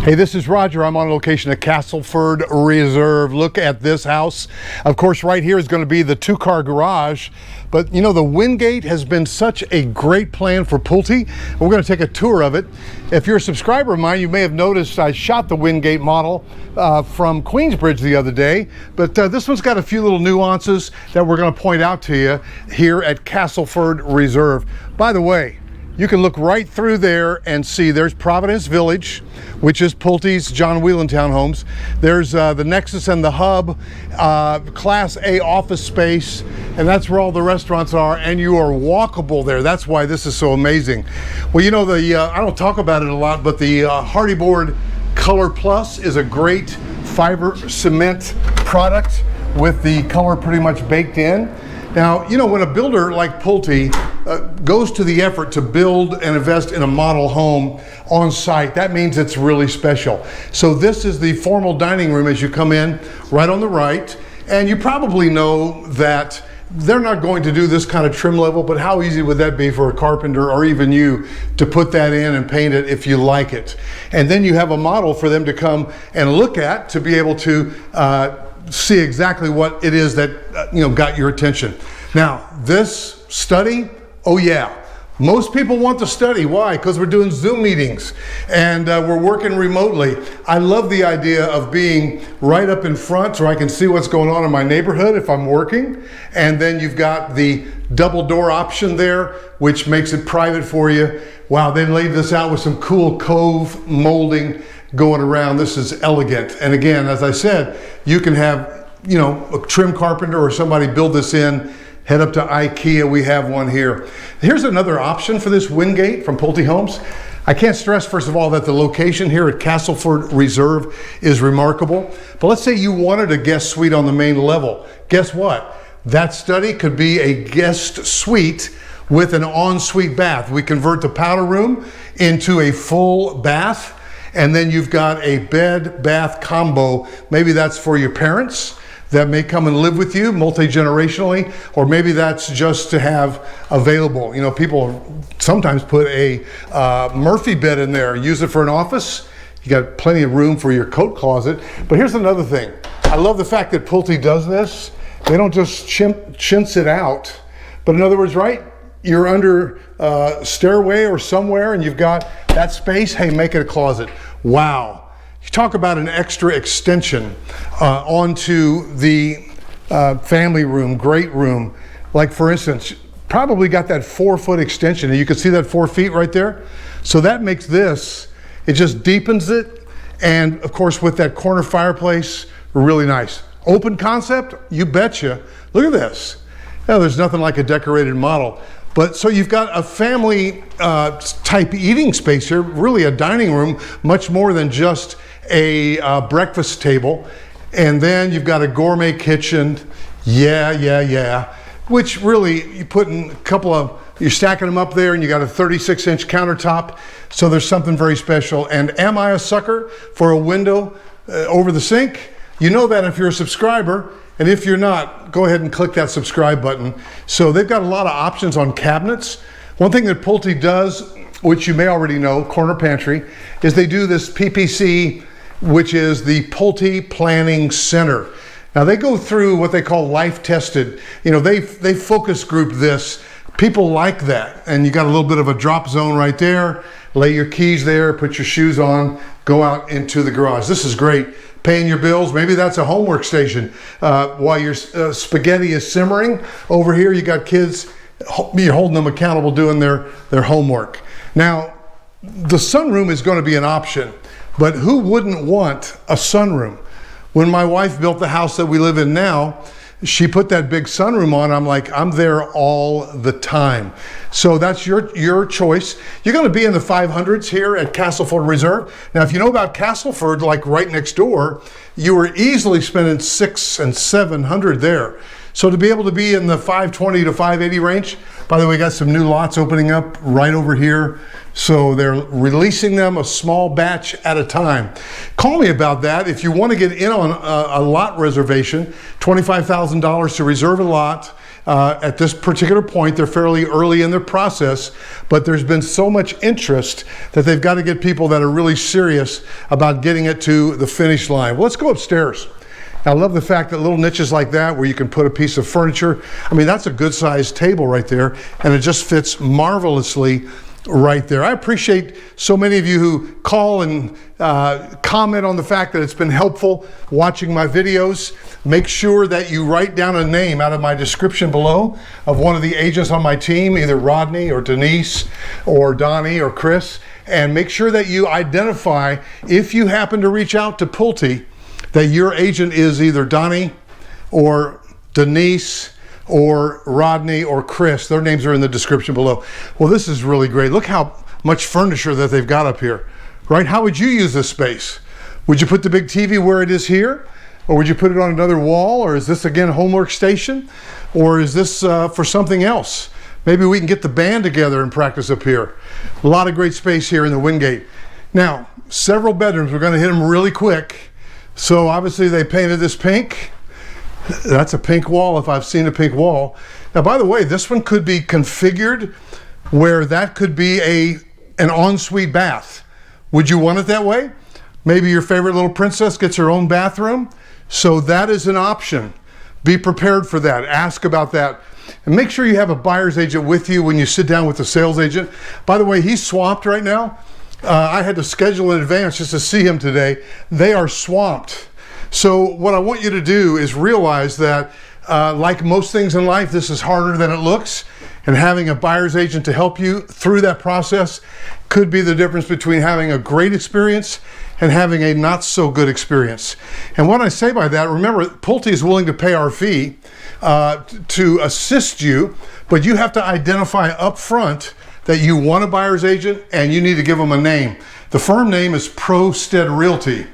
Hey, this is Roger. I'm on location at Castleford Reserve. Look at this house. Of course, right here is going to be the two-car garage. But you know, the Wingate has been such a great plan for Pulte. We're going to take a tour of it. If you're a subscriber of mine, you may have noticed I shot the Wingate model from Queensbridge the other day. But this one's got a few little nuances that we're going to point out to you here at Castleford Reserve. By the way, you can look right through there and see there's Providence Village, which is Pulte's John Whelan Townhomes. There's the Nexus and the Hub, Class A office space, and that's where all the restaurants are, and you are walkable there. That's why this is so amazing. Well, you know, I don't talk about it a lot, but the Hardy Board Color Plus is a great fiber cement product with the color pretty much baked in. Now, you know, when a builder like Pulte goes to the effort to build and invest in a model home on site, that means it's really special. So this is the formal dining room as you come in, right on the right. And you probably know that they're not going to do this kind of trim level, but how easy would that be for a carpenter or even you to put that in and paint it if you like it? And then you have a model for them to come and look at to be able to see exactly what it is that got your attention. Now, this study, oh yeah, most people want the study. Why? Because we're doing Zoom meetings and we're working remotely. I love the idea of being right up in front so I can see what's going on in my neighborhood if I'm working. And then you've got the double door option there, which makes it private for you. Wow, they laid this out with some cool cove molding going around. This is elegant. And again, as I said, you can have, a trim carpenter or somebody build this in. Head up to IKEA, we have one here. Here's another option for this Wingate from Pulte Homes. I can't stress, first of all, that the location here at Castleford Reserve is remarkable. But let's say you wanted a guest suite on the main level. Guess what? That study could be a guest suite with an ensuite bath. We convert the powder room into a full bath. And then you've got a bed bath combo. Maybe that's for your parents that may come and live with you multi-generationally, or maybe that's just to have available. You know, people sometimes put a Murphy bed in there, use it for an office. You got plenty of room for your coat closet. But here's another thing. I love the fact that Pulte does this. They don't just chintz it out. But in other words, right? You're under a stairway or somewhere and you've got that space. Hey, make it a closet. Wow. You talk about an extra extension onto the family room, great room. Like for instance, probably got that 4-foot extension, and you can see that 4 feet right there. So that makes this, it just deepens it. And of course, with that corner fireplace, really nice. Open concept, you betcha. Look at this. Now, there's nothing like a decorated model. But so you've got a family type eating space here, really a dining room, much more than just a breakfast table. And then you've got a gourmet kitchen. Yeah. Which really, you put in a couple of, you're stacking them up there and you got a 36-inch countertop. So there's something very special. And am I a sucker for a window over the sink? You know that if you're a subscriber. And if you're not, go ahead and click that subscribe button. So they've got a lot of options on cabinets. One thing that Pulte does, which you may already know, corner pantry, is they do this PPC, which is the Pulte Planning Center. Now they go through what they call life tested. They focus group this. People like that. And you got a little bit of a drop zone right there. Lay your keys there, put your shoes on, go out into the garage. This is great. Paying your bills, maybe that's a homework station. While your spaghetti is simmering, over here you got kids, you're holding them accountable doing their homework. Now, the sunroom is going to be an option, but who wouldn't want a sunroom? When my wife built the house that we live in now, she put that big sunroom on. I'm like, I'm there all the time. So that's your choice. You're going to be in the 500s here at Castleford Reserve. Now, if you know about Castleford, like right next door, you were easily spending $600 and $700 there. So to be able to be in the 520 to 580 range, by the way, we got some new lots opening up right over here. So they're releasing them a small batch at a time. Call me about that. If you want to get in on a lot reservation, $25,000 to reserve a lot. At this particular point, they're fairly early in their process, but there's been so much interest that they've got to get people that are really serious about getting it to the finish line. Well, let's go upstairs. I love the fact that little niches like that where you can put a piece of furniture. I mean, that's a good sized table right there, and it just fits marvelously right there. I appreciate so many of you who call and comment on the fact that it's been helpful watching my videos. Make sure that you write down a name out of my description below of one of the agents on my team, either Rodney or Denise or Donnie or Chris, and make sure that you identify, if you happen to reach out to Pulte, that your agent is either Donnie or Denise or Rodney or Chris. Their names are in the description below. Well, this is really great. Look how much furniture that they've got up here, right? How would you use this space? Would you put the big TV where it is here? Or would you put it on another wall? Or is this, again, homework station? Or is this for something else? Maybe we can get the band together and practice up here. A lot of great space here in the Wingate. Now, several bedrooms. We're going to hit them really quick. So obviously they painted this pink. That's a pink wall if I've seen a pink wall. Now, by the way, this one could be configured where that could be an ensuite bath. Would you want it that way? Maybe your favorite little princess gets her own bathroom. So that is an option. Be prepared for that. Ask about that. And make sure you have a buyer's agent with you when you sit down with the sales agent. By the way, he's swamped right now. I had to schedule in advance just to see him today. They are swamped. So what I want you to do is realize that like most things in life, this is harder than it looks. And having a buyer's agent to help you through that process could be the difference between having a great experience and having a not so good experience. And what I say by that, remember, Pulte is willing to pay our fee to assist you, but you have to identify up front that you want a buyer's agent and you need to give them a name. The firm name is ProStead Realty.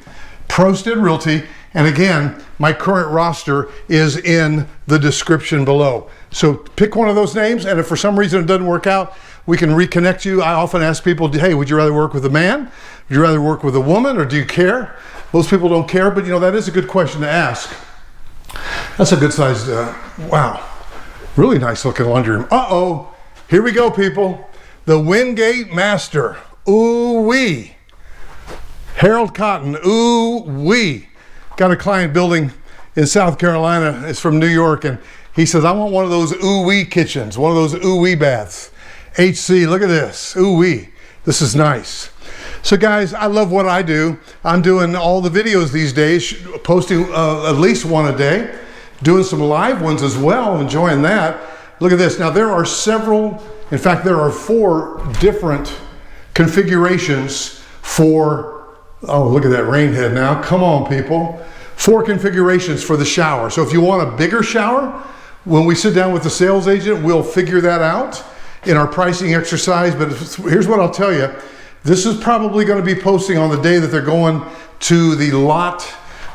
ProStead Realty. And again, my current roster is in the description below. So pick one of those names, and if for some reason it doesn't work out, we can reconnect you. I often ask people, hey, would you rather work with a man? Would you rather work with a woman, or do you care? Most people don't care, but you know, that is a good question to ask. That's a good sized, wow, really nice looking laundry room. Uh-oh, here we go, people. The Wingate Master, ooh-wee. Harold Cotton, ooh-wee. Got a client building in South Carolina. It's from New York, and he says, I want one of those ooh-wee kitchens, one of those ooh-wee baths. HC, look at this, ooh-wee. This is nice. So guys, I love what I do. I'm doing all the videos these days, posting at least one a day, doing some live ones as well, enjoying that. Look at this. Now there are several, in fact, there are 4 different configurations for, oh, look at that rain head now. Come on, people. 4 configurations for the shower. So if you want a bigger shower, when we sit down with the sales agent, we'll figure that out in our pricing exercise. But here's what I'll tell you. This is probably going to be posting on the day that they're going to the lot.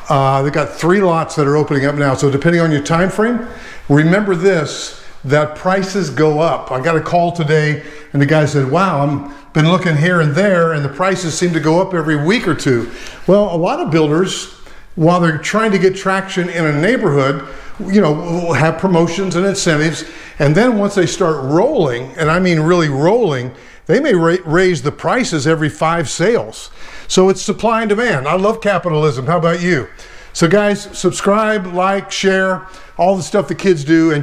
They've got 3 lots that are opening up now. So depending on your time frame, remember this, that prices go up. I got a call today and the guy said, wow, I've been looking here and there and the prices seem to go up every week or two. Well, a lot of builders, while they're trying to get traction in a neighborhood, you know, will have promotions and incentives. And then once they start rolling, and I mean really rolling, they may raise the prices every 5 sales. So it's supply and demand. I love capitalism. How about you? So guys, subscribe, like, share, all the stuff the kids do, and